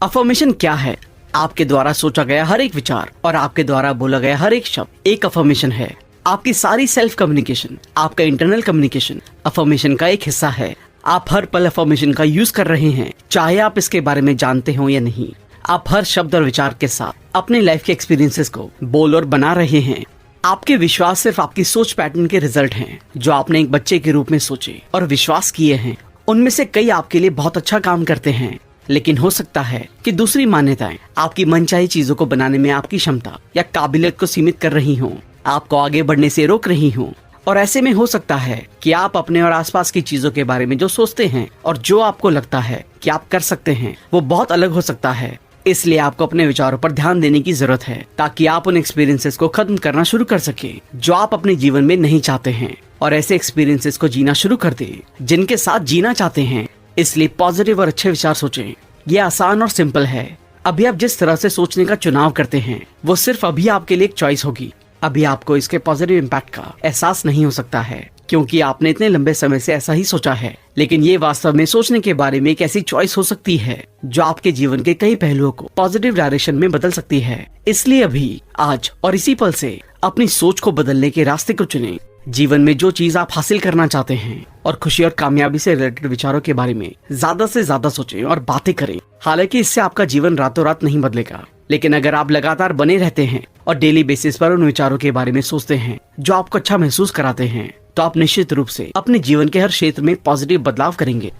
Affirmation क्या है? आपके द्वारा सोचा गया हर एक विचार और आपके द्वारा बोला गया हर एक शब्द एक अफर्मेशन है। आपकी सारी सेल्फ कम्युनिकेशन, आपका इंटरनल कम्युनिकेशन अफर्मेशन का एक हिस्सा है। आप हर पल अफर्मेशन का यूज कर रहे हैं, चाहे आप इसके बारे में जानते हो या नहीं। आप हर शब्द और विचार के साथ अपने लाइफ के एक्सपीरियंसेस को बोल और बना रहे हैं। आपके विश्वास सिर्फ आपकी सोच पैटर्न के रिजल्ट हैं, जो आपने एक बच्चे के रूप में सोचे और विश्वास किए हैं। उनमें से कई आपके लिए बहुत अच्छा काम करते हैं, लेकिन हो सकता है कि दूसरी मान्यताएं आपकी मनचाही चीजों को बनाने में आपकी क्षमता या काबिलियत को सीमित कर रही हों, आपको आगे बढ़ने से रोक रही हों। और ऐसे में हो सकता है कि आप अपने और आसपास की चीजों के बारे में जो सोचते हैं और जो आपको लगता है कि आप कर सकते हैं, वो बहुत अलग हो सकता है। इसलिए आपको अपने विचारों पर ध्यान देने की जरूरत है, ताकि आप उन एक्सपीरियंसेस को खत्म करना शुरू कर सके जो आप अपने जीवन में नहीं चाहते हैं, और ऐसे एक्सपीरियंसेस को जीना शुरू कर दे जिनके साथ जीना चाहते हैं। इसलिए पॉजिटिव और अच्छे विचार सोचें। ये आसान और सिंपल है। अभी आप जिस तरह से सोचने का चुनाव करते हैं, वो सिर्फ अभी आपके लिए एक चॉइस होगी। अभी आपको इसके पॉजिटिव इम्पैक्ट का एहसास नहीं हो सकता है, क्योंकि आपने इतने लंबे समय से ऐसा ही सोचा है। लेकिन ये वास्तव में सोचने के बारे में एक ऐसी चॉइस हो सकती है जो आपके जीवन के कई पहलुओं को पॉजिटिव डायरेक्शन में बदल सकती है। इसलिए अभी, आज और इसी पल से अपनी सोच को बदलने के रास्ते को चुनें। जीवन में जो चीज आप हासिल करना चाहते हैं और खुशी और कामयाबी से रिलेटेड विचारों के बारे में ज्यादा से ज्यादा सोचें और बातें करें। हालांकि इससे आपका जीवन रातों रात नहीं बदलेगा, लेकिन अगर आप लगातार बने रहते हैं और डेली बेसिस पर उन विचारों के बारे में सोचते हैं जो आपको अच्छा महसूस कराते हैं, तो आप निश्चित रूप से अपने जीवन के हर क्षेत्र में पॉजिटिव बदलाव करेंगे।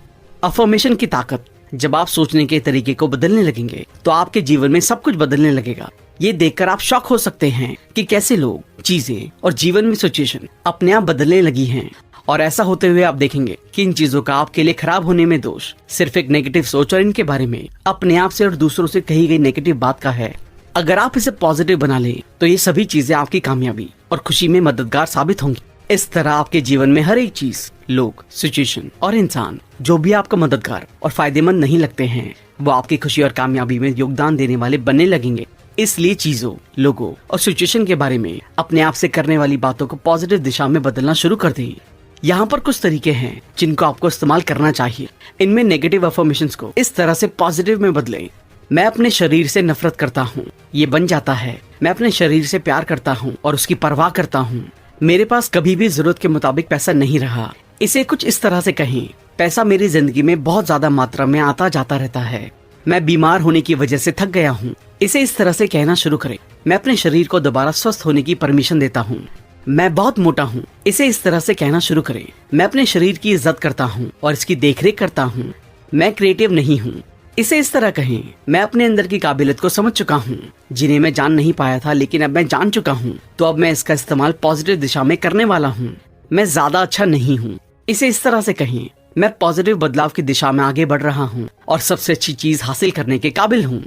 अफर्मेशन की ताकत। जब आप सोचने के तरीके को बदलने लगेंगे, तो आपके जीवन में सब कुछ बदलने लगेगा। ये देखकर आप शॉक हो सकते हैं कि कैसे लोग, चीजें और जीवन में सिचुएशन अपने आप बदलने लगी हैं। और ऐसा होते हुए आप देखेंगे कि इन चीजों का आपके लिए खराब होने में दोष सिर्फ एक नेगेटिव सोच और इनके बारे में अपने आप से और दूसरों से कही गई नेगेटिव बात का है। अगर आप इसे पॉजिटिव बना लें, तो ये सभी चीजें आपकी कामयाबी और खुशी में मददगार साबित होंगी। इस तरह आपके जीवन में हर एक चीज, लोग, सिचुएशन और इंसान जो भी आपको मददगार और फायदेमंद नहीं लगते हैं, वो आपकी खुशी और कामयाबी में योगदान देने वाले बनने लगेंगे। इसलिए चीजों, लोगों और सिचुएशन के बारे में अपने आप से करने वाली बातों को पॉजिटिव दिशा में बदलना शुरू कर दें। यहाँ पर कुछ तरीके हैं जिनको आपको इस्तेमाल करना चाहिए। इनमें नेगेटिव अफर्मेशंस को इस तरह से पॉजिटिव में बदलें। मैं अपने शरीर से नफरत करता हूँ, ये बन जाता है मैं अपने शरीर से प्यार करता हूँ और उसकी परवाह करता हूँ। मेरे पास कभी भी जरूरत के मुताबिक पैसा नहीं रहा। इसे कुछ इस तरह से कहें, पैसा मेरी जिंदगी में बहुत ज्यादा मात्रा में आता जाता रहता है। मैं बीमार होने की वजह से थक गया हूँ। इसे इस तरह से कहना शुरू करें, मैं अपने शरीर को दोबारा स्वस्थ होने की परमिशन देता हूँ। मैं बहुत मोटा हूँ। इसे इस तरह से कहना शुरू करें, मैं अपने शरीर की इज्जत करता हूँ और इसकी देखरेख करता हूँ। मैं क्रिएटिव नहीं हूँ। इसे इस तरह कहें, मैं अपने अंदर की काबिलियत को समझ चुका हूँ, जिन्हें मैं जान नहीं पाया था, लेकिन अब मैं जान चुका हूँ, तो अब मैं इसका इस्तेमाल पॉजिटिव दिशा में करने वाला हूँ। मैं ज्यादा अच्छा नहीं हूँ। इसे इस तरह से कहें, मैं पॉजिटिव बदलाव की दिशा में आगे बढ़ रहा हूँ और सबसे अच्छी चीज हासिल करने के काबिल हूँ।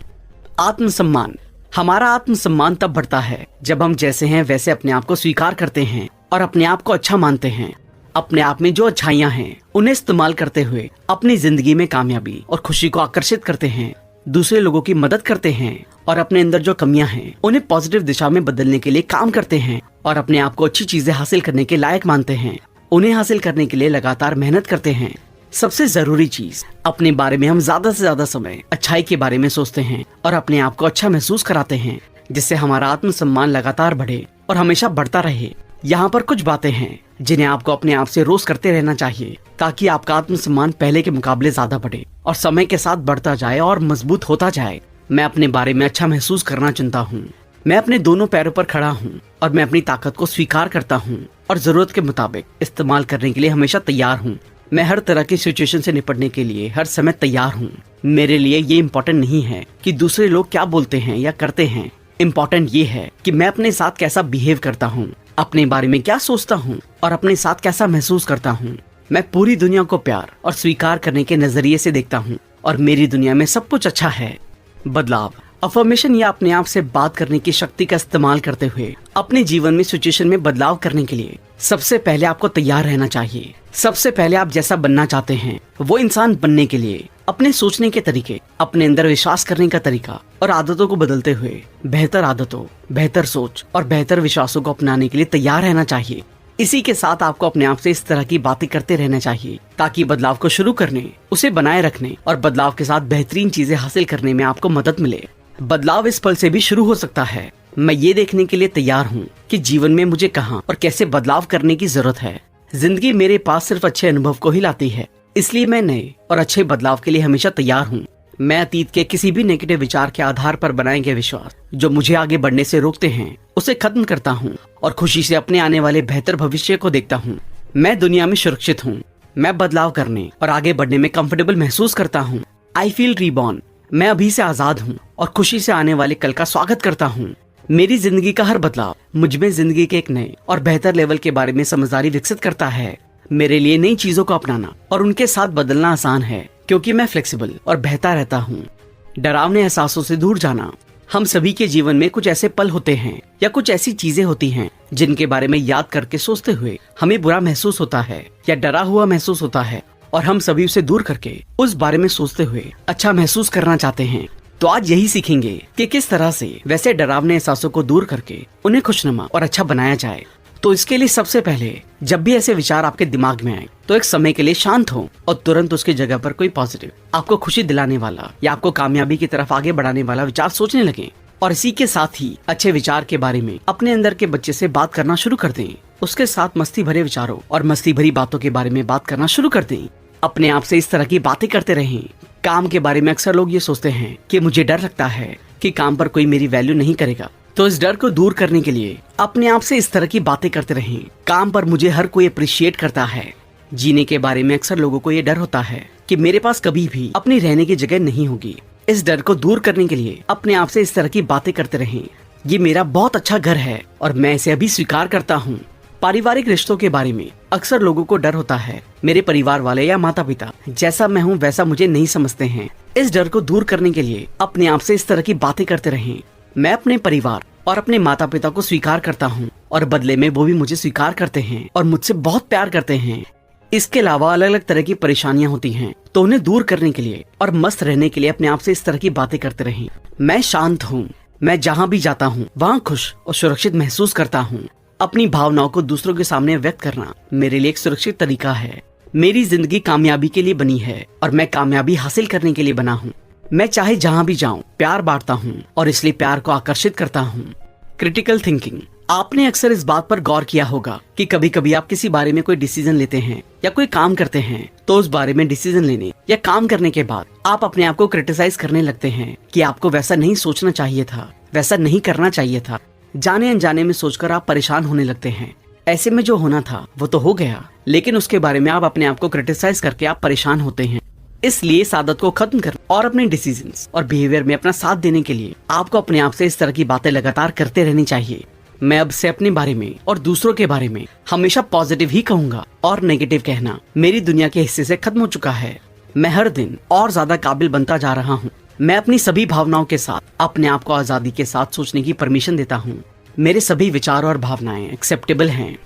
आत्मसम्मान। हमारा आत्मसम्मान तब बढ़ता है जब हम जैसे हैं वैसे अपने आप को स्वीकार करते हैं और अपने आप को अच्छा मानते हैं। अपने आप में जो अच्छाइयाँ हैं, उन्हें इस्तेमाल करते हुए अपनी जिंदगी में कामयाबी और खुशी को आकर्षित करते हैं, दूसरे लोगों की मदद करते हैं और अपने अंदर जो कमियां हैं उन्हें पॉजिटिव दिशा में बदलने के लिए काम करते हैं और अपने आप को अच्छी चीजें हासिल करने के लायक मानते हैं। उन्हें हासिल करने के लिए लगातार मेहनत करते हैं। सबसे जरूरी चीज, अपने बारे में हम ज्यादा से ज्यादा समय अच्छाई के बारे में सोचते हैं और अपने आप को अच्छा महसूस कराते हैं, जिससे हमारा आत्मसम्मान लगातार बढ़े और हमेशा बढ़ता रहे। यहाँ पर कुछ बातें हैं जिन्हें आपको अपने आप से रोज करते रहना चाहिए, ताकि आपका आत्मसम्मान पहले के मुकाबले ज्यादा बढ़े और समय के साथ बढ़ता जाए और मजबूत होता जाए। मैं अपने बारे में अच्छा महसूस करना चुनता हूँ। मैं अपने दोनों पैरों पर खड़ा हूँ और मैं अपनी ताकत को स्वीकार करता हूँ और जरूरत के मुताबिक इस्तेमाल करने के लिए हमेशा तैयार हूँ। मैं हर तरह की सिचुएशन से निपटने के लिए हर समय तैयार हूँ। मेरे लिए ये इम्पोर्टेंट नहीं है कि दूसरे लोग क्या बोलते हैं या करते हैं। इम्पोर्टेंट ये है कि मैं अपने साथ कैसा बिहेव करता हूँ, अपने बारे में क्या सोचता हूँ और अपने साथ कैसा महसूस करता हूँ। मैं पूरी दुनिया को प्यार और स्वीकार करने के नजरिए से देखता हूँ और मेरी दुनिया में सब कुछ अच्छा है। बदलाव। अफर्मेशन या अपने आप से बात करने की शक्ति का इस्तेमाल करते हुए अपने जीवन में सिचुएशन में बदलाव करने के लिए सबसे पहले आपको तैयार रहना चाहिए। सबसे पहले आप जैसा बनना चाहते हैं वो इंसान बनने के लिए अपने सोचने के तरीके, अपने अंदर विश्वास करने का तरीका और आदतों को बदलते हुए बेहतर आदतों, बेहतर सोच और बेहतर विश्वासों को अपनाने के लिए तैयार रहना चाहिए। इसी के साथ आपको अपने आप से इस तरह की बातें करते रहना चाहिए ताकि बदलाव को शुरू करने, उसे बनाए रखने और बदलाव के साथ बेहतरीन चीजें हासिल करने में आपको मदद मिले। बदलाव इस पल से भी शुरू हो सकता है। मैं ये देखने के लिए तैयार हूँ कि जीवन में मुझे कहाँ और कैसे बदलाव करने की जरूरत है। जिंदगी मेरे पास सिर्फ अच्छे अनुभव को ही लाती है, इसलिए मैं नए और अच्छे बदलाव के लिए हमेशा तैयार हूँ। मैं अतीत के किसी भी नेगेटिव विचार के आधार पर बनाए गए विश्वास जो मुझे आगे बढ़ने से रोकते हैं उसे खत्म करता हूँ और खुशी से अपने आने वाले बेहतर भविष्य को देखता हूँ। मैं दुनिया में सुरक्षित हूँ। मैं बदलाव करने और आगे बढ़ने में कंफर्टेबल महसूस करता हूँ। I feel reborn. मैं अभी से आजाद हूँ और खुशी से आने वाले कल का स्वागत करता हूँ। मेरी जिंदगी का हर बदलाव मुझ में जिंदगी के एक नए और बेहतर लेवल के बारे में समझदारी विकसित करता है। मेरे लिए नई चीजों को अपनाना और उनके साथ बदलना आसान है क्योंकि मैं फ्लेक्सिबल और बहता रहता हूँ। डरावने एहसासों से दूर जाना। हम सभी के जीवन में कुछ ऐसे पल होते हैं या कुछ ऐसी चीजें होती हैं जिनके बारे में याद करके सोचते हुए हमें बुरा महसूस होता है या डरा हुआ महसूस होता है और हम सभी उसे दूर करके उस बारे में सोचते हुए अच्छा महसूस करना चाहते हैं। तो आज यही सीखेंगे कि किस तरह से वैसे डरावने एहसासों को दूर करके उन्हें खुशनुमा और अच्छा बनाया जाए। तो इसके लिए सबसे पहले जब भी ऐसे विचार आपके दिमाग में आए तो एक समय के लिए शांत हो और तुरंत उसकी जगह पर कोई पॉजिटिव, आपको खुशी दिलाने वाला या आपको कामयाबी की तरफ आगे बढ़ाने वाला विचार सोचने लगे। और इसी के साथ ही अच्छे विचार के बारे में अपने अंदर के बच्चे से बात करना शुरू कर दें। उसके साथ मस्ती भरे विचारों और मस्ती भरी बातों के बारे में बात करना शुरू कर दें। अपने आप से इस तरह की बातें करते रहें। काम के बारे में अक्सर लोग ये सोचते हैं कि मुझे डर लगता है कि काम पर कोई मेरी वैल्यू नहीं करेगा। तो इस डर को दूर करने के लिए अपने आप से इस तरह की बातें करते रहें। काम पर मुझे हर कोई अप्रिशिएट करता है। जीने के बारे में अक्सर लोगों को ये डर होता है कि मेरे पास कभी भी अपनी रहने की जगह नहीं होगी। इस डर को दूर करने के लिए अपने आप से इस तरह की बातें करते रहें। ये मेरा बहुत अच्छा घर है और मैं इसे अभी स्वीकार करता हूँ। पारिवारिक रिश्तों के बारे में अक्सर लोगों को डर होता है, मेरे परिवार वाले या माता पिता जैसा मैं हूँ वैसा मुझे नहीं समझते हैं। इस डर को दूर करने के लिए अपने आप से इस तरह की बातें करते रहें। मैं अपने परिवार और अपने माता पिता को स्वीकार करता हूँ और बदले में वो भी मुझे स्वीकार करते हैं और मुझसे बहुत प्यार करते हैं। इसके अलावा अलग अलग तरह की परेशानियां होती हैं तो उन्हें दूर करने के लिए और मस्त रहने के लिए अपने आप से इस तरह की बातें करते रहें। मैं शांत हूँ। मैं जहाँ भी जाता हूँ वहाँ खुश और सुरक्षित महसूस करता हूँ। अपनी भावनाओं को दूसरों के सामने व्यक्त करना मेरे लिए एक सुरक्षित तरीका है। मेरी जिंदगी कामयाबी के लिए बनी है और मैं कामयाबी हासिल करने के लिए बना हूँ। मैं चाहे जहाँ भी जाऊँ प्यार बांटता हूँ और इसलिए प्यार को आकर्षित करता हूँ। Critical thinking. आपने अक्सर इस बात पर गौर किया होगा कि कभी कभी आप किसी बारे में कोई डिसीजन लेते हैं या कोई काम करते हैं तो उस बारे में डिसीजन लेने या काम करने के बाद आप अपने आप को क्रिटिसाइज करने लगते हैं कि आपको वैसा नहीं सोचना चाहिए था, वैसा नहीं करना चाहिए था। जाने अनजाने में सोचकर आप परेशान होने लगते हैं। ऐसे में जो होना था वो तो हो गया, लेकिन उसके बारे में आप अपने आप को क्रिटिसाइज करके आप परेशान होते हैं। इसलिए इस आदत को खत्म करना और अपने डिसीजंस और बिहेवियर में अपना साथ देने के लिए आपको अपने आप से इस तरह की बातें लगातार करते रहनी चाहिए। मैं अब से अपने बारे में और दूसरों के बारे में हमेशा पॉजिटिव ही कहूंगा और नेगेटिव कहना मेरी दुनिया के हिस्से से खत्म हो चुका है। मैं हर दिन और ज्यादा काबिल बनता जा रहा हूँ। मैं अपनी सभी भावनाओं के साथ अपने आप को आजादी के साथ सोचने की परमिशन देता हूँ। मेरे सभी विचार और भावनाएं एक्सेप्टेबल हैं।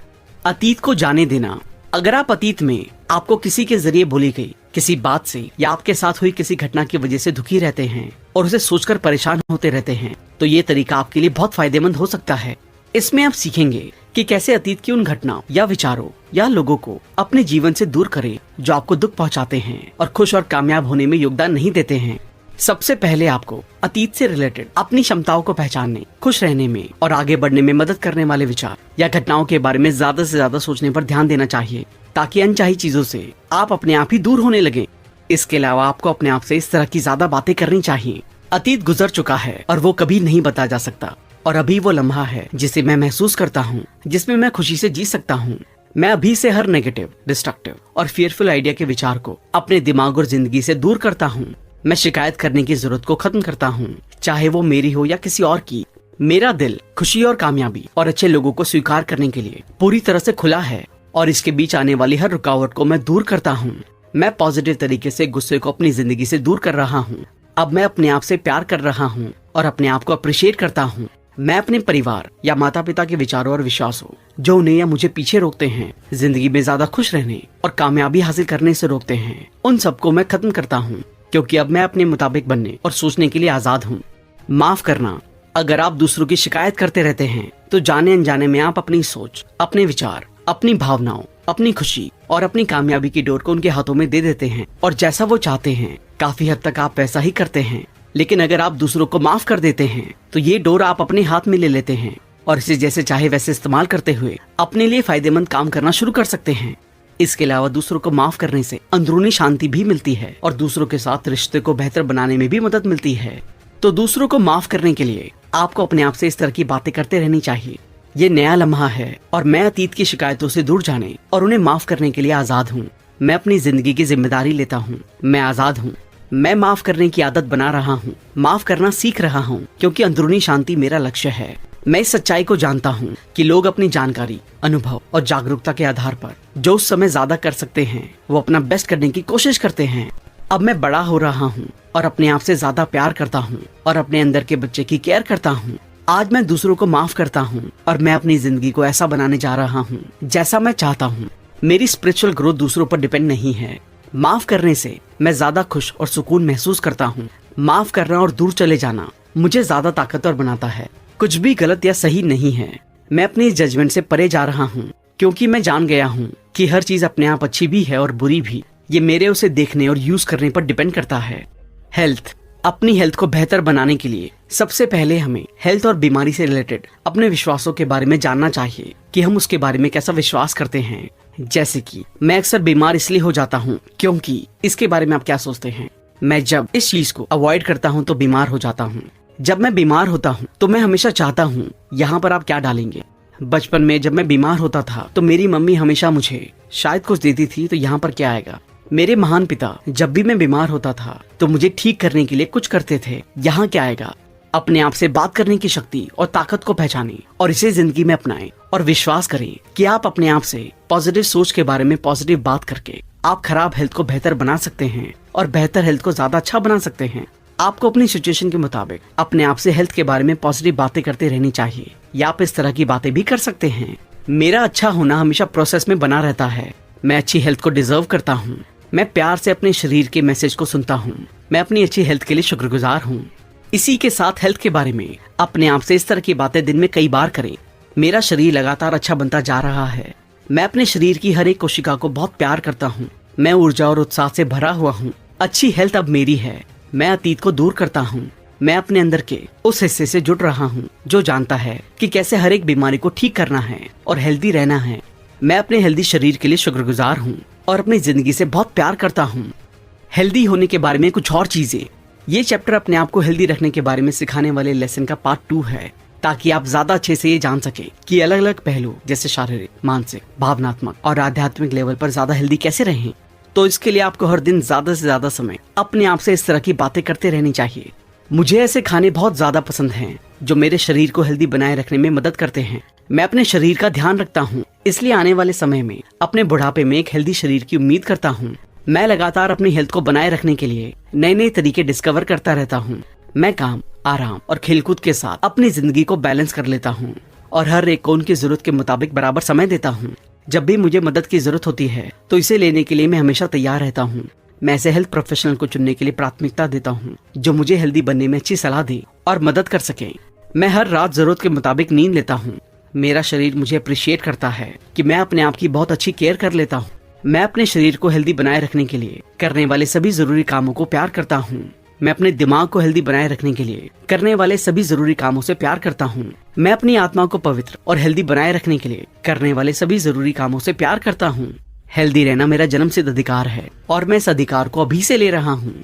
अतीत को जाने देना। अगर आप अतीत में आपको किसी के जरिए बोली गई किसी बात से या आपके साथ हुई किसी घटना की वजह से दुखी रहते हैं और उसे सोचकर परेशान होते रहते हैं तो ये तरीका आपके लिए बहुत फायदेमंद हो सकता है। इसमें आप सीखेंगे कि कैसे अतीत की उन घटनाओं या विचारों या लोगों को अपने जीवन से दूर करें जो आपको दुख पहुंचाते हैं और खुश और कामयाब होने में योगदान नहीं देते हैं। सबसे पहले आपको अतीत से रिलेटेड अपनी क्षमताओं को पहचानने, खुश रहने में और आगे बढ़ने में मदद करने वाले विचार या घटनाओं के बारे में ज्यादा से ज्यादा सोचने पर ध्यान देना चाहिए ताकि अनचाही चीजों से आप अपने आप ही दूर होने लगे। इसके अलावा आपको अपने आप से इस तरह की ज्यादा बातें करनी चाहिए। अतीत गुजर चुका है और वो कभी नहीं बता जा सकता और अभी वो लम्हा है जिसे मैं महसूस करता हूँ, जिसमें मैं खुशी से जी सकता हूँ। मैं अभी से हर नेगेटिव, डिस्ट्रक्टिव और फियरफुल आइडिया के विचार को अपने दिमाग और जिंदगी से दूर करता हूँ। मैं शिकायत करने की जरूरत को खत्म करता हूँ, चाहे वो मेरी हो या किसी और की। मेरा दिल खुशी और कामयाबी और अच्छे लोगों को स्वीकार करने के लिए पूरी तरह से खुला है और इसके बीच आने वाली हर रुकावट को मैं दूर करता हूँ। मैं पॉजिटिव तरीके से गुस्से को अपनी जिंदगी से दूर कर रहा हूँ। अब मैं अपने आप से प्यार कर रहा हूँ और अपने आप को अप्रिशिएट करता हूँ। मैं अपने परिवार या माता पिता के विचारों और विश्वासों जो उन्हें या मुझे पीछे रोकते हैं, जिंदगी में ज्यादा खुश रहने और कामयाबी हासिल करने से रोकते हैं, उन सबको मैं खत्म करता हूँ क्योंकि अब मैं अपने मुताबिक बनने और सोचने के लिए आजाद हूँ। माफ करना। अगर आप दूसरों की शिकायत करते रहते हैं तो जाने अनजाने में आप अपनी सोच, अपने विचार, अपनी भावनाओं, अपनी खुशी और अपनी कामयाबी की डोर को उनके हाथों में दे देते हैं और जैसा वो चाहते हैं काफी हद तक आप वैसा ही करते हैं। लेकिन अगर आप दूसरों को माफ कर देते हैं तो ये डोर आप अपने हाथ में ले लेते हैं और इसे जैसे चाहे वैसे इस्तेमाल करते हुए अपने लिए फायदेमंद काम करना शुरू कर सकते हैं। इसके अलावा दूसरों को माफ करने से अंदरूनी शांति भी मिलती है और दूसरों के साथ रिश्ते को बेहतर बनाने में भी मदद मिलती है। तो दूसरों को माफ करने के लिए आपको अपने आप से इस तरह की बातें करते रहनी चाहिए। ये नया लम्हा है और मैं अतीत की शिकायतों से दूर जाने और उन्हें माफ करने के लिए आजाद हूँ। मैं अपनी जिंदगी की जिम्मेदारी लेता हूँ। मैं आजाद हूँ। मैं माफ करने की आदत बना रहा हूँ। माफ करना सीख रहा हूँ क्योंकि अंदरूनी शांति मेरा लक्ष्य है। मैं इस सच्चाई को जानता हूँ कि लोग अपनी जानकारी, अनुभव और जागरूकता के आधार पर जो उस समय ज्यादा कर सकते हैं वो अपना बेस्ट करने की कोशिश करते हैं। अब मैं बड़ा हो रहा हूँ और अपने आप से ज्यादा प्यार करता हूँ और अपने अंदर के बच्चे की केयर करता हूँ। आज मैं दूसरों को माफ करता हूँ और मैं अपनी जिंदगी को ऐसा बनाने जा रहा हूँ जैसा मैं चाहता हूँ। मेरी स्पिरिचुअल ग्रोथ दूसरों पर डिपेंड नहीं है। माफ करने से मैं ज्यादा खुश और सुकून महसूस करता हूँ। माफ करना और दूर चले जाना मुझे ज्यादा ताकतवर बनाता है। कुछ भी गलत या सही नहीं है। मैं अपनी जजमेंट से परे जा रहा हूँ क्योंकि मैं जान गया हूँ कि हर चीज अपने आप अच्छी भी है और बुरी भी। ये मेरे उसे देखने और यूज करने पर डिपेंड करता है। हेल्थ। अपनी हेल्थ को बेहतर बनाने के लिए सबसे पहले हमें हेल्थ और बीमारी से रिलेटेड अपने विश्वासों के बारे में जानना चाहिए कि हम उसके बारे में कैसा विश्वास करते हैं। जैसे कि मैं अक्सर बीमार इसलिए हो जाता हूँ क्योंकि, इसके बारे में आप क्या सोचते हैं? मैं जब इस चीज को अवॉइड करता हूँ तो बीमार हो जाता हूँ। जब मैं बीमार होता हूँ तो मैं हमेशा चाहता हूँ, यहाँ पर आप क्या डालेंगे? बचपन में जब मैं बीमार होता था तो मेरी मम्मी हमेशा मुझे शायद कुछ देती थी, तो यहाँ पर क्या आएगा? मेरे महान पिता जब भी मैं बीमार होता था तो मुझे ठीक करने के लिए कुछ करते थे, यहाँ क्या आएगा? अपने आप से बात करने की शक्ति और ताकत को पहचानें और इसे जिंदगी में अपनाएं और विश्वास करें कि आप अपने आप से पॉजिटिव सोच के बारे में पॉजिटिव बात करके आप खराब हेल्थ को बेहतर बना सकते हैं और बेहतर हेल्थ को ज्यादा अच्छा बना सकते हैं। आपको अपनी सिचुएशन के मुताबिक अपने आप से हेल्थ के बारे में पॉजिटिव बातें करते रहनी चाहिए या आप इस तरह की बातें भी कर सकते हैं। मेरा अच्छा होना हमेशा प्रोसेस में बना रहता है। मैं अच्छी हेल्थ को डिजर्व करता हूँ। मैं प्यार से अपने शरीर के मैसेज को सुनता हूँ। मैं अपनी अच्छी हेल्थ के लिए शुक्रगुजार हूँ। इसी के साथ हेल्थ के बारे में अपने आप से इस तरह की बातें दिन में कई बार करें। मेरा शरीर लगातार अच्छा बनता जा रहा है। मैं अपने शरीर की हर एक कोशिका को बहुत प्यार करता हूँ। मैं ऊर्जा और उत्साह से भरा हुआ हूँ। अच्छी हेल्थ अब मेरी है। मैं अतीत को दूर करता हूँ। मैं अपने अंदर के उस हिस्से से जुड़ रहा हूँ जो जानता है कि कैसे हर एक बीमारी को ठीक करना है और हेल्दी रहना है। मैं अपने हेल्दी शरीर के लिए शुक्रगुजार हूँ और अपनी जिंदगी से बहुत प्यार करता हूँ। हेल्दी होने के बारे में कुछ और चीजें। ये चैप्टर अपने आप को हेल्दी रखने के बारे में सिखाने वाले लेसन का पार्ट 2 है, ताकि आप ज्यादा अच्छे से ये जान सके कि अलग अलग पहलू जैसे शारीरिक, मानसिक, भावनात्मक और आध्यात्मिक लेवल पर ज्यादा हेल्दी कैसे रहें। तो इसके लिए आपको हर दिन ज्यादा से ज्यादा समय अपने आप से इस तरह की बातें करते रहनी चाहिए। मुझे ऐसे खाने बहुत ज्यादा पसंद हैं जो मेरे शरीर को हेल्दी बनाए रखने में मदद करते हैं। मैं अपने शरीर का ध्यान रखता हूँ, इसलिए आने वाले समय में अपने बुढ़ापे में एक हेल्दी शरीर की उम्मीद करता हूँ। मैं लगातार अपनी हेल्थ को बनाए रखने के लिए नए नए तरीके डिस्कवर करता रहता हूँ। मैं काम, आराम और खेलकूद के साथ अपनी जिंदगी को बैलेंस कर लेता हूँ और हर एक को उनकी जरूरत के मुताबिक बराबर समय देता हूँ। जब भी मुझे मदद की जरूरत होती है तो इसे लेने के लिए मैं हमेशा तैयार रहता हूँ। मैं ऐसे हेल्थ प्रोफेशनल को चुनने के लिए प्राथमिकता देता हूँ जो मुझे हेल्दी बनने में अच्छी सलाह दे और मदद कर सके। मैं हर रात जरूरत के मुताबिक नींद लेता हूँ। मेरा शरीर मुझे अप्रिशिएट करता है कि मैं अपने आप की बहुत अच्छी केयर कर लेता हूँ। मैं अपने शरीर को हेल्दी बनाए रखने के लिए करने वाले सभी जरूरी कामों को प्यार करता हूँ। मैं अपने दिमाग को हेल्दी बनाए रखने के लिए करने वाले सभी जरूरी कामों से प्यार करता हूँ। मैं अपनी आत्मा को पवित्र और हेल्दी बनाए रखने के लिए करने वाले सभी जरूरी कामों से प्यार करता हूँ। हेल्दी रहना मेरा जन्मसिद्ध अधिकार है और मैं इस अधिकार को अभी से ले रहा हूँ।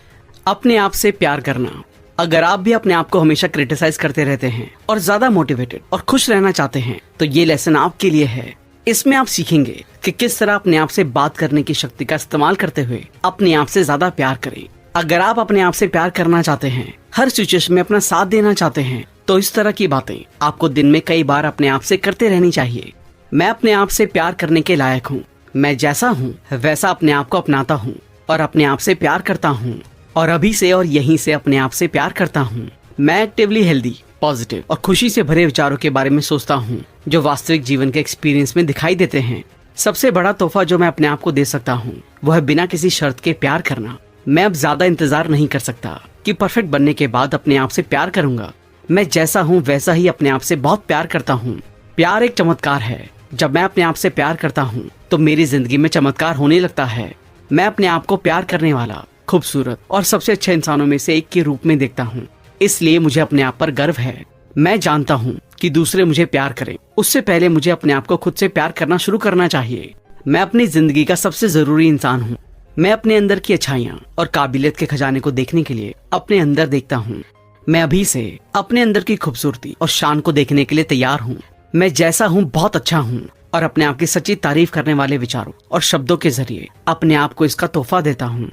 अपने आप से प्यार करना। अगर आप भी अपने आप को हमेशा क्रिटिसाइज करते रहते हैं और ज्यादा मोटिवेटेड और खुश रहना चाहते हैं तो ये लेसन आपके लिए है। इसमें आप सीखेंगे कि किस तरह अपने आप से बात करने की शक्ति का इस्तेमाल करते हुए अपने आप से ज्यादा प्यार करें। अगर आप अपने आप से प्यार करना चाहते हैं, हर सिचुएशन में अपना साथ देना चाहते हैं, तो इस तरह की बातें आपको दिन में कई बार अपने आप से करते रहनी चाहिए। मैं अपने आप से प्यार करने के लायक हूँ। मैं जैसा हूँ वैसा अपने आप को अपनाता हूँ और अपने आप से प्यार करता हूँ और अभी से और यहीं से अपने आप से प्यार करता हूँ। मैं एक्टिवली हेल्दी, पॉजिटिव और खुशी से भरे विचारों के बारे में सोचता हूँ जो वास्तविक जीवन के एक्सपीरियंस में दिखाई देते हैं। सबसे बड़ा तोहफा जो मैं अपने आप को दे सकता हूँ वो है बिना किसी शर्त के प्यार करना। मैं अब ज्यादा इंतजार नहीं कर सकता कि परफेक्ट बनने के बाद अपने आप से प्यार करूंगा। मैं जैसा हूँ वैसा ही अपने आप से बहुत प्यार करता हूँ। प्यार एक चमत्कार है जब मैं अपने आप से प्यार करता हूँ तो मेरी जिंदगी में चमत्कार होने लगता है। मैं अपने आप को प्यार करने वाला, खूबसूरत और सबसे अच्छे इंसानों में से एक के रूप में देखता हूँ। इसलिए मुझे अपने आप पर गर्व है। मैं जानता हूँ कि दूसरे मुझे प्यार करें, उससे पहले मुझे अपने आप को खुद से प्यार करना शुरू करना चाहिए। मैं अपनी जिंदगी का सबसे जरूरी इंसान हूँ। मैं अपने अंदर की अच्छाइयाँ और काबिलियत के खजाने को देखने के लिए अपने अंदर देखता हूँ। मैं अभी से अपने अंदर की खूबसूरती और शान को देखने के लिए तैयार हूँ। मैं जैसा हूँ बहुत अच्छा हूँ और अपने आप की सच्ची तारीफ करने वाले विचारों और शब्दों के जरिए अपने आप को इसका तोहफा देता हूँ।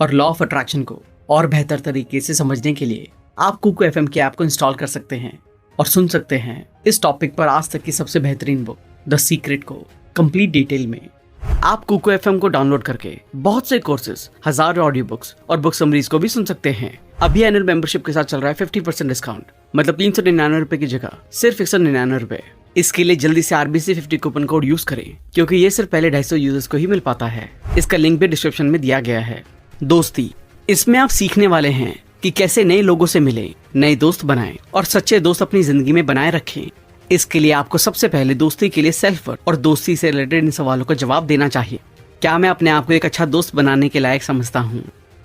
और लॉ ऑफ अट्रैक्शन को और बेहतर तरीके से समझने के लिए आप कुकू एफएम के ऐप को इंस्टॉल कर सकते हैं और सुन सकते हैं इस टॉपिक पर आज तक की सबसे बेहतरीन बुक द सीक्रेट को कंप्लीट डिटेल में। आप कुकू एफएम को डाउनलोड करके बहुत से कोर्सेज, हजारों ऑडियो बुक्स और बुक समरीज को भी सुन सकते हैं। अभी एनुअल मेंबरशिप के साथ चल रहा है 50% डिस्काउंट, मतलब 399 रुपए की जगह सिर्फ 199 रुपए। इसके लिए जल्दी से RBC50 कूपन कोड यूज करें, क्योंकि ये सिर्फ पहले 250 यूजर्स को ही मिल पाता है। इसका लिंक भी डिस्क्रिप्शन में दिया गया है। दोस्ती, इसमें आप सीखने वाले हैं कि कैसे नए लोगों से मिले, नए दोस्त बनाएं और सच्चे दोस्त अपनी जिंदगी में बनाए रखें। इसके लिए आपको सबसे पहले दोस्ती के लिए सेल्फ वर्थ और दोस्ती से रिलेटेड इन सवालों का जवाब देना चाहिए। क्या मैं अपने आप को एक अच्छा दोस्त बनाने के लायक समझता हूँ?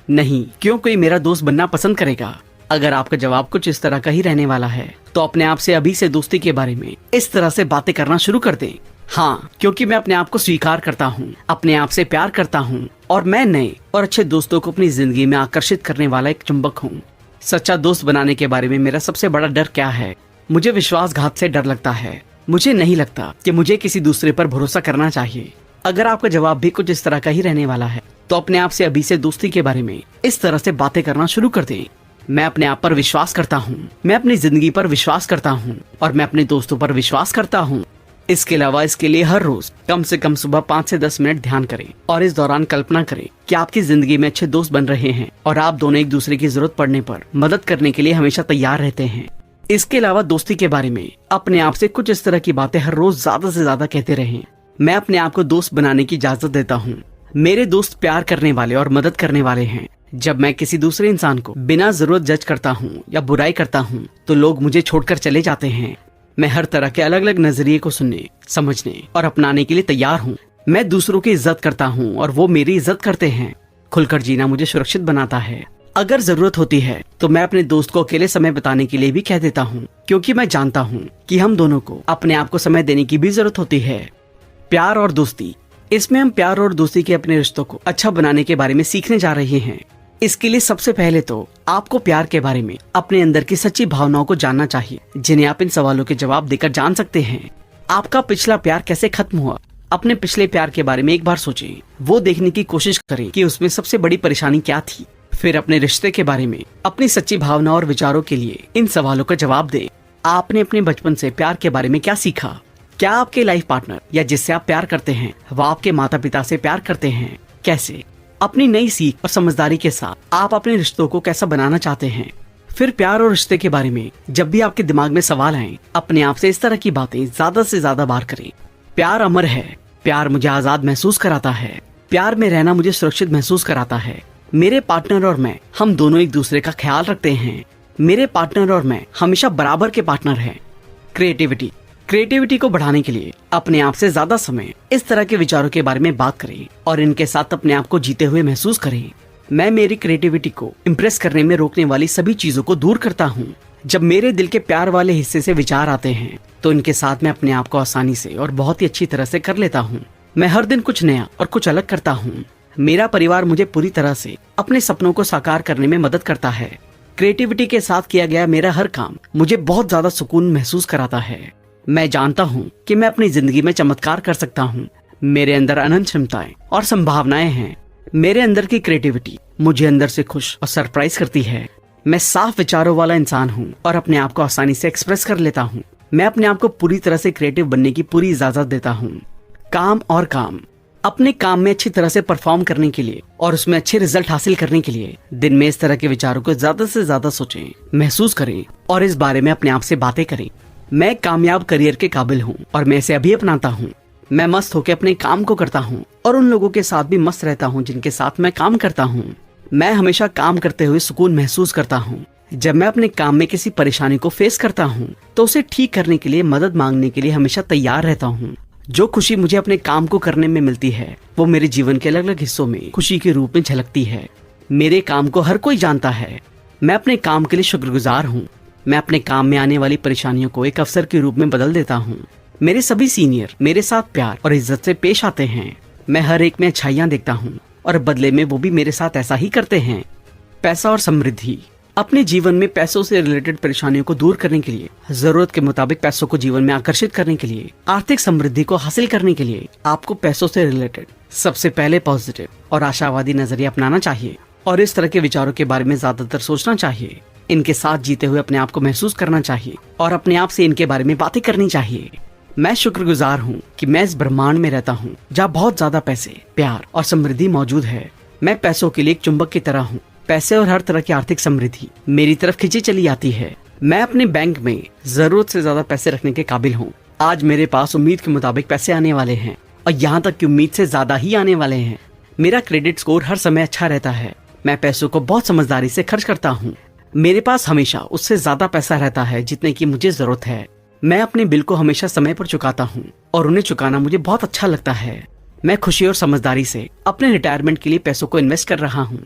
नहीं। क्यों कोई मेरा दोस्त बनना पसंद करेगा? अगर आपका जवाब कुछ इस तरह का ही रहने वाला है तो अपने आप से अभी से दोस्ती के बारे में इस तरह से बातें करना शुरू कर दें। हाँ, क्योंकि मैं अपने आप को स्वीकार करता हूँ, अपने आप से प्यार करता हूँ और मैं नए और अच्छे दोस्तों को अपनी जिंदगी में आकर्षित करने वाला एक चुंबक हूँ। सच्चा दोस्त बनाने के बारे में मेरा सबसे बड़ा डर क्या है? मुझे विश्वासघात से डर लगता है। मुझे नहीं लगता कि मुझे किसी दूसरे पर भरोसा करना चाहिए। अगर आपका जवाब भी कुछ इस तरह का ही रहने वाला है तो अपने आप से अभी से दोस्ती के बारे में इस तरह से बातें करना शुरू कर दें। मैं अपने आप पर विश्वास करता हूँ, मैं अपनी जिंदगी पर विश्वास करता हूँ और मैं अपने दोस्तों पर विश्वास करता हूँ। इसके अलावा इसके लिए हर रोज कम से कम सुबह 5 से 10 मिनट ध्यान करें और इस दौरान कल्पना करें कि आपकी जिंदगी में अच्छे दोस्त बन रहे हैं और आप दोनों एक दूसरे की जरूरत पड़ने पर मदद करने के लिए हमेशा तैयार रहते हैं। इसके अलावा दोस्ती के बारे में अपने आप से कुछ इस तरह की बातें हर रोज ज्यादा से ज्यादा कहते रहें। मैं अपने आप को दोस्त बनाने की इजाजत देता हूँ। मेरे दोस्त प्यार करने वाले और मदद करने वाले हैं। जब मैं किसी दूसरे इंसान को बिना जरूरत जज करता हूँ या बुराई करता हूँ तो लोग मुझे छोड़कर चले जाते हैं। मैं हर तरह के अलग अलग नजरिए को सुनने, समझने और अपनाने के लिए तैयार हूँ। मैं दूसरों की इज्जत करता हूँ और वो मेरी इज्जत करते हैं। खुलकर जीना मुझे सुरक्षित बनाता है। अगर जरूरत होती है तो मैं अपने दोस्त को अकेले समय बिताने के लिए भी कह देता हूँ, क्योंकि मैं जानता हूँ कि हम दोनों को अपने आप को समय देने की भी जरूरत होती है। प्यार और दोस्ती, इसमें हम प्यार और दोस्ती के अपने रिश्तों को अच्छा बनाने के बारे में सीखने जा रहे हैं। इसके लिए सबसे पहले तो आपको प्यार के बारे में अपने अंदर की सच्ची भावनाओं को जानना चाहिए, जिन्हें आप इन सवालों के जवाब देकर जान सकते हैं। आपका पिछला प्यार कैसे खत्म हुआ? अपने पिछले प्यार के बारे में एक बार सोचें। वो देखने की कोशिश करें कि उसमें सबसे बड़ी परेशानी क्या थी। फिर अपने रिश्ते के बारे में अपनी सच्ची भावना और विचारों के लिए इन सवालों का जवाब दें। आपने अपने बचपन से प्यार के बारे में क्या सीखा? क्या आपके लाइफ पार्टनर या जिससे आप प्यार करते हैं वो आपके माता पिता से प्यार करते हैं? कैसे? अपनी नई सीख और समझदारी के साथ आप अपने रिश्तों को कैसा बनाना चाहते हैं? फिर प्यार और रिश्ते के बारे में जब भी आपके दिमाग में सवाल आए, अपने आप से इस तरह की बातें ज्यादा से ज्यादा बार करें। प्यार अमर है। प्यार मुझे आजाद महसूस कराता है। प्यार में रहना मुझे सुरक्षित महसूस कराता है। मेरे पार्टनर और मैं, हम दोनों एक दूसरे का ख्याल रखते हैं। मेरे पार्टनर और मैं हमेशा बराबर के पार्टनर हैं। क्रिएटिविटी को बढ़ाने के लिए अपने आप से ज्यादा समय इस तरह के विचारों के बारे में बात करें और इनके साथ अपने आप को जीते हुए महसूस करें। मैं मेरी क्रिएटिविटी को इम्प्रेस करने में रोकने वाली सभी चीजों को दूर करता हूँ। जब मेरे दिल के प्यार वाले हिस्से से विचार आते हैं तो इनके साथ मैं अपने आप को आसानी से और बहुत ही अच्छी तरह से कर लेता हूँ। मैं हर दिन कुछ नया और कुछ अलग करता हूँ। मेरा परिवार मुझे पूरी तरह से अपने सपनों को साकार करने में मदद करता है। क्रिएटिविटी के साथ किया गया मेरा हर काम मुझे बहुत ज्यादा सुकून महसूस कराता है। मैं जानता हूँ कि मैं अपनी जिंदगी में चमत्कार कर सकता हूँ। मेरे अंदर अनंत क्षमताएं और संभावनाएं हैं। मेरे अंदर की क्रिएटिविटी मुझे अंदर से खुश और सरप्राइज करती है। मैं साफ विचारों वाला इंसान हूँ और अपने आप को आसानी से एक्सप्रेस कर लेता हूँ। मैं अपने आप को पूरी तरह से क्रिएटिव बनने की पूरी इजाजत देता हूँ। काम, अपने काम में अच्छी तरह से परफॉर्म करने के लिए और उसमें अच्छे रिजल्ट हासिल करने के लिए दिन में इस तरह के विचारों को ज्यादा से ज्यादा सोचें, महसूस करें और इस बारे में अपने आप से बातें करें। मैं कामयाब करियर के काबिल हूँ और मैं इसे अभी अपनाता हूँ। मैं मस्त होकर अपने काम को करता हूँ और उन लोगों के साथ भी मस्त रहता हूँ जिनके साथ मैं काम करता हूँ। मैं हमेशा काम करते हुए सुकून महसूस करता हूँ। जब मैं अपने काम में किसी परेशानी को फेस करता हूँ तो उसे ठीक करने के लिए मदद मांगने के लिए हमेशा तैयार रहता हूँ। जो खुशी मुझे अपने काम को करने में मिलती है वो मेरे जीवन के अलग अलग हिस्सों में खुशी के रूप में झलकती है। मेरे काम को हर कोई जानता है। मैं अपने काम के लिए शुक्रगुजार हूँ। मैं अपने काम में आने वाली परेशानियों को एक अवसर के रूप में बदल देता हूँ। मेरे सभी सीनियर मेरे साथ प्यार और इज्जत से पेश आते हैं। मैं हर एक में अच्छाइयाँ देखता हूँ और बदले में वो भी मेरे साथ ऐसा ही करते हैं। पैसा और समृद्धि। अपने जीवन में पैसों से रिलेटेड परेशानियों को दूर करने के लिए, जरूरत के मुताबिक पैसों को जीवन में आकर्षित करने के लिए, आर्थिक समृद्धि को हासिल करने के लिए आपको पैसों से रिलेटेड सबसे पहले पॉजिटिव और आशावादी नजरिया अपनाना चाहिए और इस तरह के विचारों के बारे में ज्यादातर सोचना चाहिए। इनके साथ जीते हुए अपने आप को महसूस करना चाहिए और अपने आप से इनके बारे में बातें करनी चाहिए। मैं शुक्रगुजार हूँ कि मैं इस ब्रह्मांड में रहता हूँ जहाँ बहुत ज्यादा पैसे, प्यार और समृद्धि मौजूद है। मैं पैसों के लिए एक चुंबक की तरह हूँ। पैसे और हर तरह की आर्थिक समृद्धि मेरी तरफ खींची चली आती है। मैं अपने बैंक में जरूरत से ज्यादा पैसे रखने के काबिल हूँ। आज मेरे पास उम्मीद के मुताबिक पैसे आने वाले हैं और यहाँ तक कि उम्मीद से ज्यादा ही आने वाले हैं। मेरा क्रेडिट स्कोर हर समय अच्छा रहता है। मैं पैसों को बहुत समझदारी से खर्च करता हूँ। मेरे पास हमेशा उससे ज्यादा पैसा रहता है जितने की मुझे जरूरत है। मैं अपने बिल को हमेशा समय पर चुकाता हूँ और उन्हें चुकाना मुझे बहुत अच्छा लगता है। मैं खुशी और समझदारी से अपने रिटायरमेंट के लिए पैसों को इन्वेस्ट कर रहा हूँ।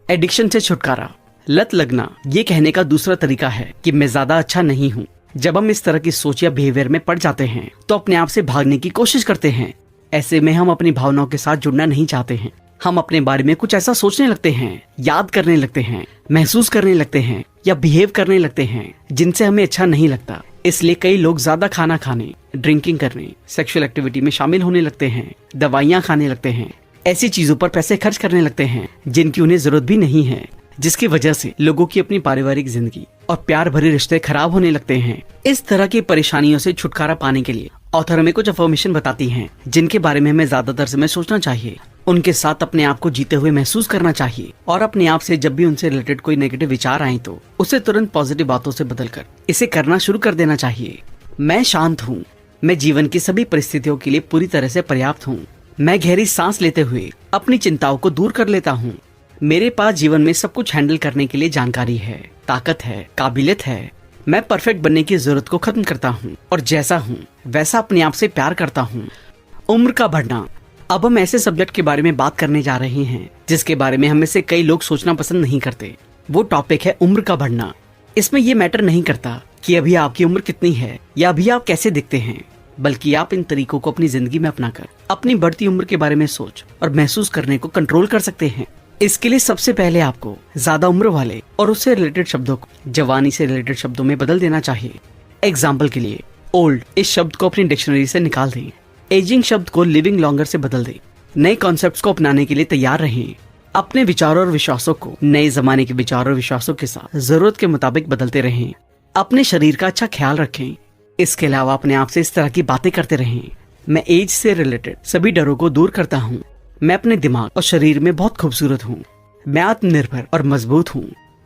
एडिक्शन से छुटकारा। लत लगना ये कहने का दूसरा तरीका है कि मैं ज्यादा अच्छा नहीं हूँ। जब हम इस तरह की सोच या बिहेवियर में पड़ जाते हैं तो अपने आप से भागने की कोशिश करते हैं। ऐसे में हम अपनी भावनाओं के साथ जुड़ना नहीं चाहते हैं। हम अपने बारे में कुछ ऐसा सोचने लगते हैं, याद करने लगते हैं, महसूस करने लगते हैं या बिहेव करने लगते हैं जिनसे हमें अच्छा नहीं लगता। इसलिए कई लोग ज्यादा खाना खाने, ड्रिंकिंग करने, सेक्सुअल एक्टिविटी में शामिल होने लगते हैं, दवाइयाँ खाने लगते हैं, ऐसी चीजों पर पैसे खर्च करने लगते हैं जिनकी उन्हें जरूरत भी नहीं है, जिसकी वजह से लोगों की अपनी पारिवारिक जिंदगी और प्यार भरे रिश्ते खराब होने लगते हैं। इस तरह की परेशानियों से छुटकारा पाने के लिए ऑथर हमें कुछ अफर्मेशन बताती हैं जिनके बारे में हमें ज्यादातर समय सोचना चाहिए। उनके साथ अपने आप को जीते हुए महसूस करना चाहिए और अपने आप से जब भी उनसे रिलेटेड कोई नेगेटिव विचार आए तो उसे तुरंत पॉजिटिव बातों से बदलकर इसे करना शुरू कर देना चाहिए। मैं शांत हूँ। मैं जीवन की सभी परिस्थितियों के लिए पूरी तरह से पर्याप्त हूँ। मैं गहरी सांस लेते हुए अपनी चिंताओं को दूर कर लेता हूँ। मेरे पास जीवन में सब कुछ हैंडल करने के लिए जानकारी है, ताकत है, काबिलियत है। मैं परफेक्ट बनने की जरूरत को खत्म करता हूँ और जैसा हूँ वैसा अपने आप से प्यार करता हूँ। उम्र का बढ़ना। अब हम ऐसे सब्जेक्ट के बारे में बात करने जा रहे हैं जिसके बारे में हमें से कई लोग सोचना पसंद नहीं करते। वो टॉपिक है उम्र का बढ़ना। इसमें ये मैटर नहीं करता कि अभी आपकी उम्र कितनी है या अभी आप कैसे दिखते हैं, बल्कि आप इन तरीकों को अपनी जिंदगी में अपनाकर अपनी बढ़ती उम्र के बारे में सोच और महसूस करने को कंट्रोल कर सकते हैं। इसके लिए सबसे पहले आपको ज्यादा उम्र वाले और उससे रिलेटेड शब्दों को जवानी से रिलेटेड शब्दों में बदल देना चाहिए। एग्जाम्पल के लिए ओल्ड इस शब्द को अपनी डिक्शनरी से निकाल दें। एजिंग शब्द को लिविंग लॉन्गर से बदल दें। नए कॉन्सेप्ट्स को अपनाने के लिए तैयार रहें। अपने विचारों और विश्वासों को नए जमाने के विचारों और विश्वासों के साथ जरूरत के मुताबिक बदलते रहें। अपने शरीर का अच्छा ख्याल रखें। इसके अलावा अपने आप से इस तरह की बातें करते रहें। मैं एज से रिलेटेड सभी डरों को दूर करता हूँ। मैं अपने दिमाग और शरीर में बहुत खूबसूरत हूँ। मैं आत्मनिर्भर और मजबूत हूँ।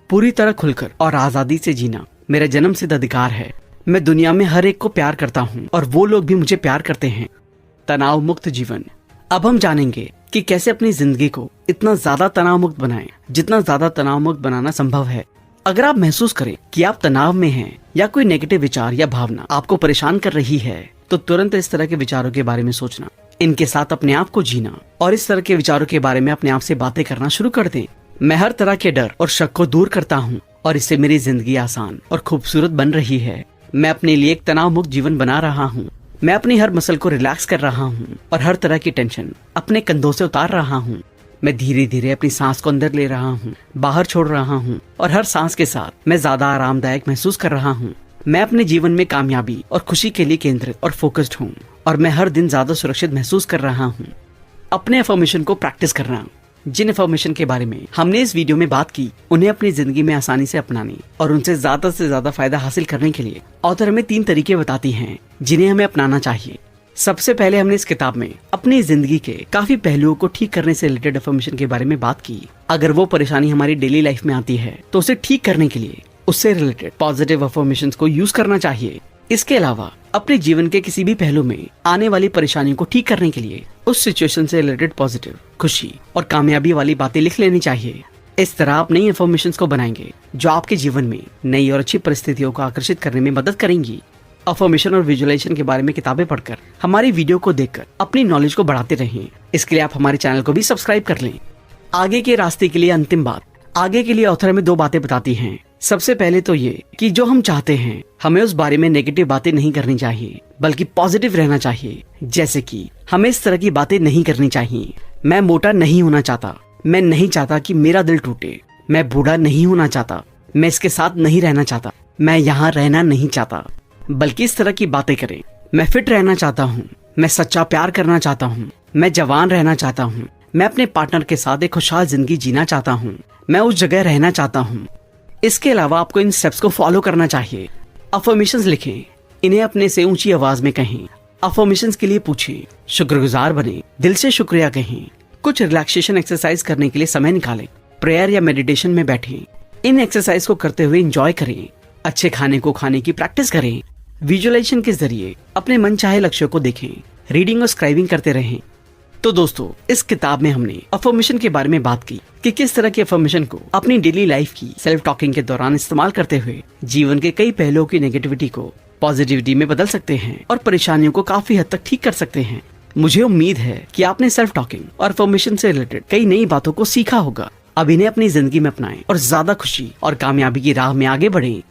पूरी तरह खुलकर और आजादी से जीना मेरा जन्मसिद्ध अधिकार है। मैं दुनिया में हर एक को प्यार करता हूँ और वो लोग भी मुझे प्यार करते हैं। तनाव मुक्त जीवन। अब हम जानेंगे कि कैसे अपनी जिंदगी को इतना ज्यादा तनाव मुक्त बनाएं जितना ज्यादा तनाव मुक्त बनाना संभव है। अगर आप महसूस करें कि आप तनाव में हैं या कोई नेगेटिव विचार या भावना आपको परेशान कर रही है तो तुरंत इस तरह के विचारों के बारे में सोचना, इनके साथ अपने आप को जीना और इस तरह के विचारों के बारे में अपने आप से बातें करना शुरू कर दें। मैं हर तरह के डर और शक को दूर करता हूँ और इससे मेरी जिंदगी आसान और खूबसूरत बन रही है। मैं अपने लिए एक तनाव मुक्त जीवन बना रहा हूँ। मैं अपनी हर मसल को रिलैक्स कर रहा हूँ और हर तरह की टेंशन अपने कंधों से उतार रहा हूँ। मैं धीरे धीरे अपनी सांस को अंदर ले रहा हूँ, बाहर छोड़ रहा हूँ और हर सांस के साथ मैं ज्यादा आरामदायक महसूस कर रहा हूँ। मैं अपने जीवन में कामयाबी और खुशी के लिए केंद्रित और फोकस्ड हूँ और मैं हर दिन ज्यादा सुरक्षित महसूस कर रहा हूँ। अपने अफर्मेशन को प्रैक्टिस करना। जिन अफर्मेशन के बारे में हमने इस वीडियो में बात की उन्हें अपनी जिंदगी में आसानी से अपनाने और उनसे ज्यादा फायदा हासिल करने के लिए ऑथर हमें 3 तरीके बताती हैं जिन्हें हमें अपनाना चाहिए। सबसे पहले हमने इस किताब में अपनी जिंदगी के काफी पहलुओं को ठीक करने से रिलेटेड अफर्मेशन के बारे में बात की। अगर वो परेशानी हमारी डेली लाइफ में आती है तो उसे ठीक करने के लिए उससे रिलेटेड पॉजिटिव अफर्मेशंस को यूज करना चाहिए। इसके अलावा अपने जीवन के किसी भी पहलू में आने वाली परेशानियों को ठीक करने के लिए उस सिचुएशन से रिलेटेड पॉजिटिव, खुशी और कामयाबी वाली बातें लिख लेनी चाहिए। इस तरह आप नई अफर्मेशंस को बनाएंगे जो आपके जीवन में नई और अच्छी परिस्थितियों को आकर्षित करने में मदद करेंगी। अफर्मेशन और विजुअलाइजेशन के बारे में किताबें पढ़कर, हमारी वीडियो को देखकर अपनी नॉलेज को बढ़ाते रहें। इसके लिए आप हमारे चैनल को भी सब्सक्राइब कर लें। आगे के रास्ते के लिए अंतिम बात, आगे के लिए ऑथर हमें 2 बातें बताती हैं। सबसे पहले तो ये कि जो हम चाहते हैं हमें उस बारे में नेगेटिव बातें नहीं करनी चाहिए, बल्कि पॉजिटिव रहना चाहिए। जैसे कि हमें इस तरह की बातें नहीं करनी चाहिए, मैं मोटा नहीं होना चाहता, मैं नहीं चाहता कि मेरा दिल टूटे, मैं बूढ़ा नहीं होना चाहता, मैं इसके साथ नहीं रहना चाहता, मैं यहाँ रहना नहीं चाहता। बल्कि इस तरह की बातें करें, मैं फिट रहना चाहता हूँ, मैं सच्चा प्यार करना चाहता हूँ, मैं जवान रहना चाहता हूँ, मैं अपने पार्टनर के साथ एक खुशहाल जिंदगी जीना चाहता हूँ, मैं उस जगह रहना चाहता हूँ। इसके अलावा आपको इन स्टेप्स को फॉलो करना चाहिए। अफर्मेशंस लिखें, इन्हें अपने से ऊंची आवाज में कहें। अफर्मेशंस के लिए पूछें, शुक्रगुजार बने, दिल से शुक्रिया कहें। कुछ रिलैक्सेशन एक्सरसाइज करने के लिए समय निकालें, प्रेयर या मेडिटेशन में बैठें। इन एक्सरसाइज को करते हुए एंजॉय करें। अच्छे खाने को खाने की प्रैक्टिस करें। विजुअलाइजेशन के जरिए अपने मन चाहे लक्ष्यों को देखें। रीडिंग और स्क्राइबिंग करते रहें। तो दोस्तों, इस किताब में हमने अफर्मेशन के बारे में बात की कि किस तरह की अफर्मेशन को अपनी डेली लाइफ की सेल्फ टॉकिंग के दौरान इस्तेमाल करते हुए जीवन के कई पहलुओं की नेगेटिविटी को पॉजिटिविटी में बदल सकते हैं और परेशानियों को काफी हद तक ठीक कर सकते हैं। मुझे उम्मीद है कि आपने सेल्फ टॉकिंग और अफर्मेशन से रिलेटेड कई नई बातों को सीखा होगा। अब इन्हें अपनी जिंदगी में अपनाएं और ज्यादा खुशी और कामयाबी की राह में आगे बढ़ें।